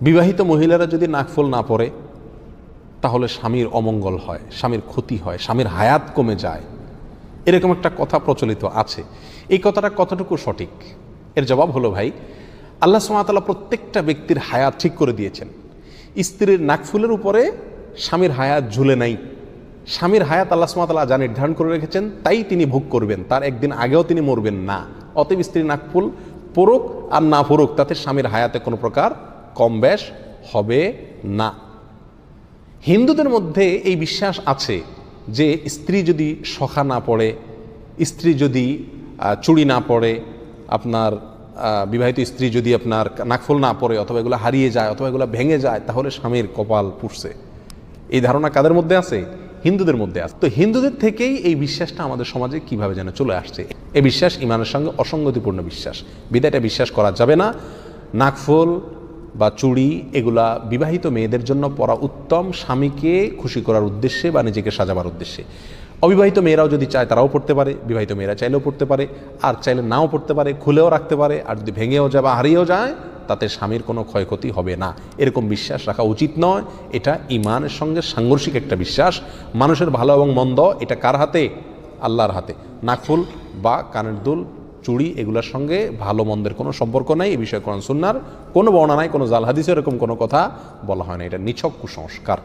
বিবাহিত মহিলারা যদি নাকফুল না পরে তাহলে স্বামীর অমঙ্গল হয়, স্বামীর ক্ষতি হয়, স্বামীর হায়াত কমে যায়, এরকম একটা কথা প্রচলিত আছে। এই কথাটা কতটুকু সঠিক? এর জবাব হলো, ভাই, আল্লাহ সুবহানাহু ওয়া তাআলা প্রত্যেকটা ব্যক্তির হায়াত ঠিক করে দিয়েছেন। স্ত্রীর নাকফুলের উপরে স্বামীর হায়াত ঝুলে নাই। স্বামীর হায়াত আল্লাহ সুবহানাহু ওয়া তাআলা যা নির্ধারণ করে রেখেছেন তাই তিনি ভোগ করবেন, তার একদিন আগেও তিনি মরবেন না। অতএব স্ত্রীর নাকফুল পড়ুক আর না পড়ুক তাতে স্বামীর হায়াতে কোনো প্রকার কম বেশ হবে না। হিন্দুদের মধ্যে এই বিশ্বাস আছে যে স্ত্রী যদি শখা না পড়ে, স্ত্রী যদি চুড়ি না পড়ে, আপনার বিবাহিত স্ত্রী যদি আপনার নাকফুল না পড়ে, অথবা এগুলো হারিয়ে যায়, অথবা এগুলো ভেঙে যায়, তাহলে স্বামীর কপাল পুড়ছে। এই ধারণা কাদের মধ্যে আছে? হিন্দুদের মধ্যে আছে। তো হিন্দুদের থেকেই এই বিশ্বাসটা আমাদের সমাজে কিভাবে যেন চলে আসছে। এই বিশ্বাস ইমানের সঙ্গে অসঙ্গতিপূর্ণ বিশ্বাস, বিধায় এটা বিশ্বাস করা যাবে না। নাকফুল বা চুড়ি এগুলা বিবাহিত মেয়েদের জন্য পরা উত্তম, স্বামীকে খুশি করার উদ্দেশ্যে বা নিজেকে সাজাবার উদ্দেশ্যে। অবিবাহিত মেয়েরাও যদি চায় তারাও পড়তে পারে, বিবাহিত মেয়েরা চাইলেও পড়তে পারে, আর চাইলে নাও পড়তে পারে, খুলেও রাখতে পারে। আর যদি ভেঙেও যায় বা হারিয়েও যায় তাতে স্বামীর কোনো ক্ষয়ক্ষতি হবে না, এরকম বিশ্বাস রাখা উচিত নয়। এটা ইমানের সঙ্গে সাংঘর্ষিক একটা বিশ্বাস। মানুষের ভালো এবং মন্দ এটা কার হাতে? আল্লাহর হাতে। নাকফুল বা কানের দুল, চুড়ি এগুলোর সঙ্গে ভালো মন্দের কোনো সম্পর্ক নাই। এই বিষয়ে কোরআন সুন্নাহর কোনো বর্ণনা নাই, কোনো জাল হাদিসে এরকম কোনো কথা বলা হয় না। এটা নিছক কুসংস্কার।